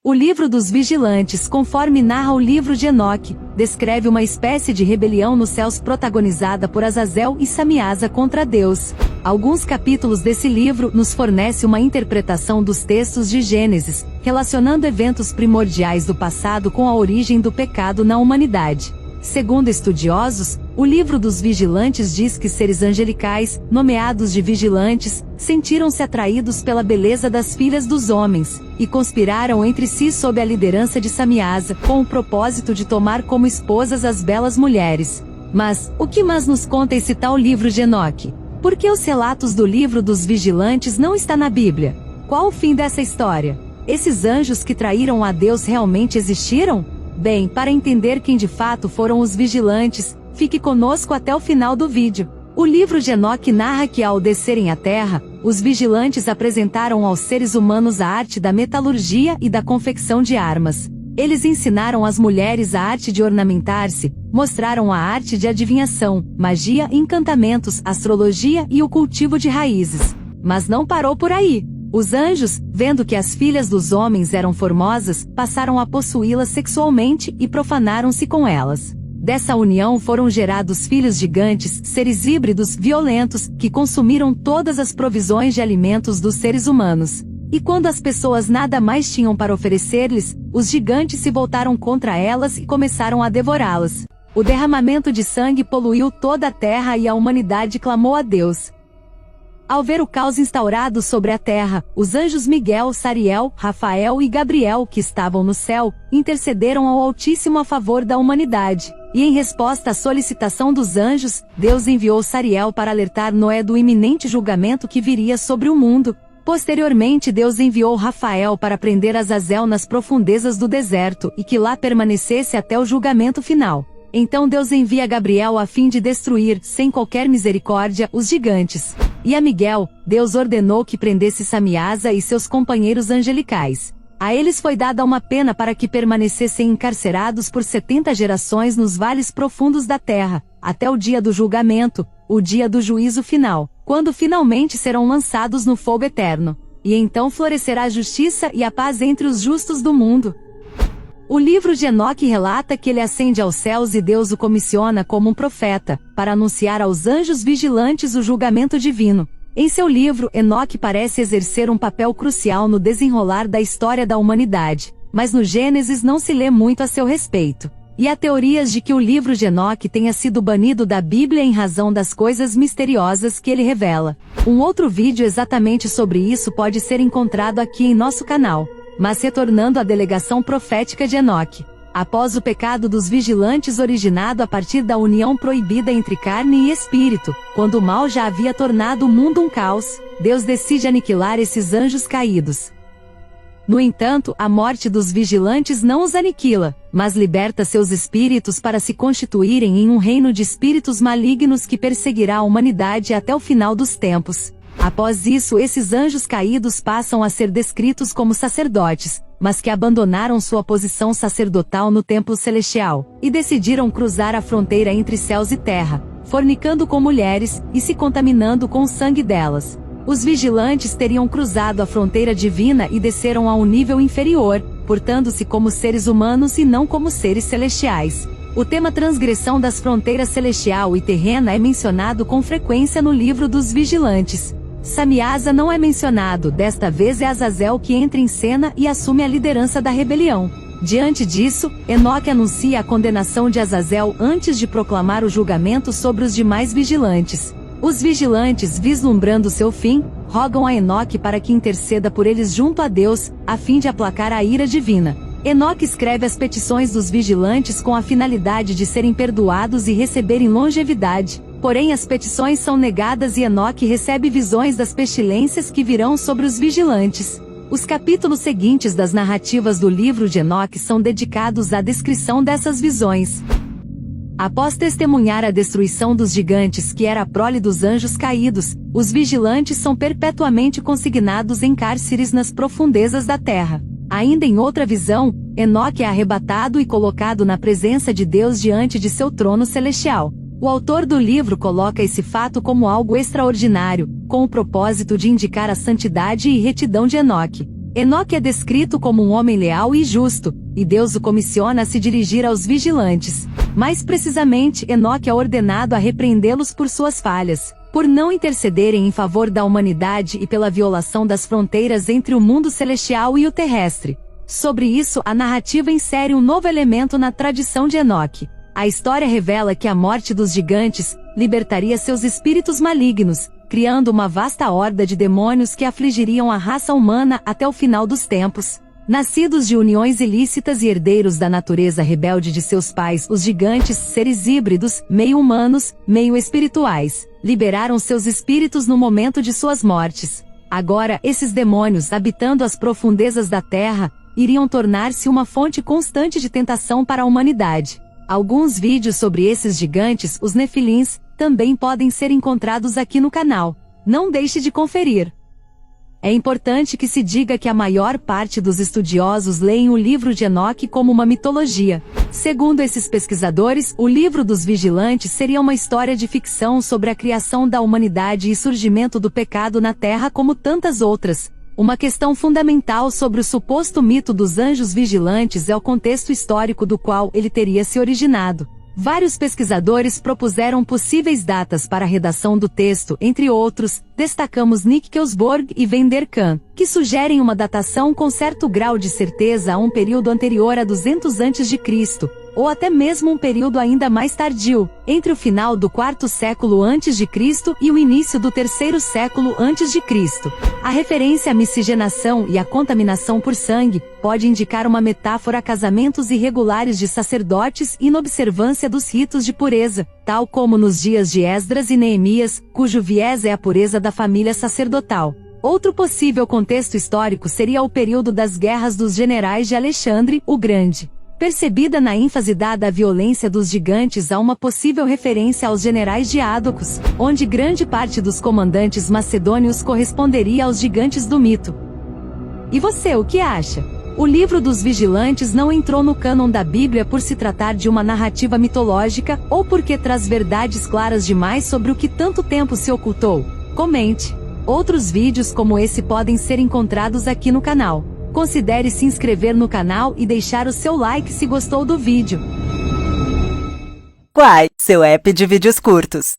O livro dos vigilantes, conforme narra o livro de Enoque, descreve uma espécie de rebelião nos céus protagonizada por Azazel e Samiasa contra Deus. Alguns capítulos desse livro nos fornecem uma interpretação dos textos de Gênesis, relacionando eventos primordiais do passado com a origem do pecado na humanidade. Segundo estudiosos, o livro dos vigilantes diz que seres angelicais, nomeados de vigilantes, sentiram-se atraídos pela beleza das filhas dos homens, e conspiraram entre si sob a liderança de Samiasa, com o propósito de tomar como esposas as belas mulheres. Mas, o que mais nos conta esse tal livro de Enoque? Por que os relatos do livro dos vigilantes não está na Bíblia? Qual o fim dessa história? Esses anjos que traíram a Deus realmente existiram? Bem, para entender quem de fato foram os vigilantes, fique conosco até o final do vídeo. O livro de Enoque narra que ao descerem à terra, os vigilantes apresentaram aos seres humanos a arte da metalurgia e da confecção de armas. Eles ensinaram às mulheres a arte de ornamentar-se, mostraram a arte de adivinhação, magia, encantamentos, astrologia e o cultivo de raízes. Mas não parou por aí. Os anjos, vendo que as filhas dos homens eram formosas, passaram a possuí-las sexualmente e profanaram-se com elas. Dessa união foram gerados filhos gigantes, seres híbridos violentos, que consumiram todas as provisões de alimentos dos seres humanos. E quando as pessoas nada mais tinham para oferecer-lhes, os gigantes se voltaram contra elas e começaram a devorá-las. O derramamento de sangue poluiu toda a terra e a humanidade clamou a Deus. Ao ver o caos instaurado sobre a terra, os anjos Miguel, Sariel, Rafael e Gabriel, que estavam no céu, intercederam ao Altíssimo a favor da humanidade. E em resposta à solicitação dos anjos, Deus enviou Sariel para alertar Noé do iminente julgamento que viria sobre o mundo. Posteriormente, Deus enviou Rafael para prender Azazel nas profundezas do deserto e que lá permanecesse até o julgamento final. Então Deus envia Gabriel a fim de destruir, sem qualquer misericórdia, os gigantes. E a Miguel, Deus ordenou que prendesse Samiasa e seus companheiros angelicais. A eles foi dada uma pena para que permanecessem encarcerados por 70 gerações nos vales profundos da terra, até o dia do julgamento, o dia do juízo final, quando finalmente serão lançados no fogo eterno. E então florescerá a justiça e a paz entre os justos do mundo. O livro de Enoque relata que ele ascende aos céus e Deus o comissiona como um profeta, para anunciar aos anjos vigilantes o julgamento divino. Em seu livro, Enoque parece exercer um papel crucial no desenrolar da história da humanidade, mas no Gênesis não se lê muito a seu respeito. E há teorias de que o livro de Enoque tenha sido banido da Bíblia em razão das coisas misteriosas que ele revela. Um outro vídeo exatamente sobre isso pode ser encontrado aqui em nosso canal. Mas retornando à delegação profética de Enoque. Após o pecado dos vigilantes originado a partir da união proibida entre carne e espírito, quando o mal já havia tornado o mundo um caos, Deus decide aniquilar esses anjos caídos. No entanto, a morte dos vigilantes não os aniquila, mas liberta seus espíritos para se constituírem em um reino de espíritos malignos que perseguirá a humanidade até o final dos tempos. Após isso, esses anjos caídos passam a ser descritos como sacerdotes, mas que abandonaram sua posição sacerdotal no templo celestial, e decidiram cruzar a fronteira entre céus e terra, fornicando com mulheres, e se contaminando com o sangue delas. Os vigilantes teriam cruzado a fronteira divina e desceram a um nível inferior, portando-se como seres humanos e não como seres celestiais. O tema transgressão das fronteiras celestial e terrena é mencionado com frequência no livro dos vigilantes. Samiasa não é mencionado, desta vez é Azazel que entra em cena e assume a liderança da rebelião. Diante disso, Enoque anuncia a condenação de Azazel antes de proclamar o julgamento sobre os demais vigilantes. Os vigilantes, vislumbrando seu fim, rogam a Enoque para que interceda por eles junto a Deus, a fim de aplacar a ira divina. Enoque escreve as petições dos vigilantes com a finalidade de serem perdoados e receberem longevidade. Porém as petições são negadas e Enoque recebe visões das pestilências que virão sobre os vigilantes. Os capítulos seguintes das narrativas do livro de Enoque são dedicados à descrição dessas visões. Após testemunhar a destruição dos gigantes que era a prole dos anjos caídos, os vigilantes são perpetuamente consignados em cárceres nas profundezas da terra. Ainda em outra visão, Enoque é arrebatado e colocado na presença de Deus diante de seu trono celestial. O autor do livro coloca esse fato como algo extraordinário, com o propósito de indicar a santidade e retidão de Enoque. Enoque é descrito como um homem leal e justo, e Deus o comissiona a se dirigir aos vigilantes. Mais precisamente, Enoque é ordenado a repreendê-los por suas falhas, por não intercederem em favor da humanidade e pela violação das fronteiras entre o mundo celestial e o terrestre. Sobre isso, a narrativa insere um novo elemento na tradição de Enoque. A história revela que a morte dos gigantes libertaria seus espíritos malignos, criando uma vasta horda de demônios que afligiriam a raça humana até o final dos tempos. Nascidos de uniões ilícitas e herdeiros da natureza rebelde de seus pais, os gigantes, seres híbridos, meio humanos, meio espirituais, liberaram seus espíritos no momento de suas mortes. Agora, esses demônios, habitando as profundezas da terra, iriam tornar-se uma fonte constante de tentação para a humanidade. Alguns vídeos sobre esses gigantes, os Nefilins, também podem ser encontrados aqui no canal. Não deixe de conferir. É importante que se diga que a maior parte dos estudiosos leem o livro de Enoque como uma mitologia. Segundo esses pesquisadores, o livro dos vigilantes seria uma história de ficção sobre a criação da humanidade e surgimento do pecado na Terra como tantas outras. Uma questão fundamental sobre o suposto mito dos anjos vigilantes é o contexto histórico do qual ele teria se originado. Vários pesquisadores propuseram possíveis datas para a redação do texto, entre outros, destacamos Nick Kelsborg e Vender Kahn, que sugerem uma datação com certo grau de certeza a um período anterior a 200 a.C., ou até mesmo um período ainda mais tardio, entre o final do IV século a.C. e o início do III século a.C. A referência à miscigenação e à contaminação por sangue pode indicar uma metáfora a casamentos irregulares de sacerdotes e inobservância dos ritos de pureza, tal como nos dias de Esdras e Neemias, cujo viés é a pureza da família sacerdotal. Outro possível contexto histórico seria o período das guerras dos generais de Alexandre, o Grande. Percebida na ênfase dada à violência dos gigantes, há uma possível referência aos generais diádocos, onde grande parte dos comandantes macedônios corresponderia aos gigantes do mito. E você, o que acha? O livro dos vigilantes não entrou no cânon da Bíblia por se tratar de uma narrativa mitológica, ou porque traz verdades claras demais sobre o que tanto tempo se ocultou? Comente. Outros vídeos como esse podem ser encontrados aqui no canal. Considere se inscrever no canal e deixar o seu like se gostou do vídeo. Quai, seu app de vídeos curtos.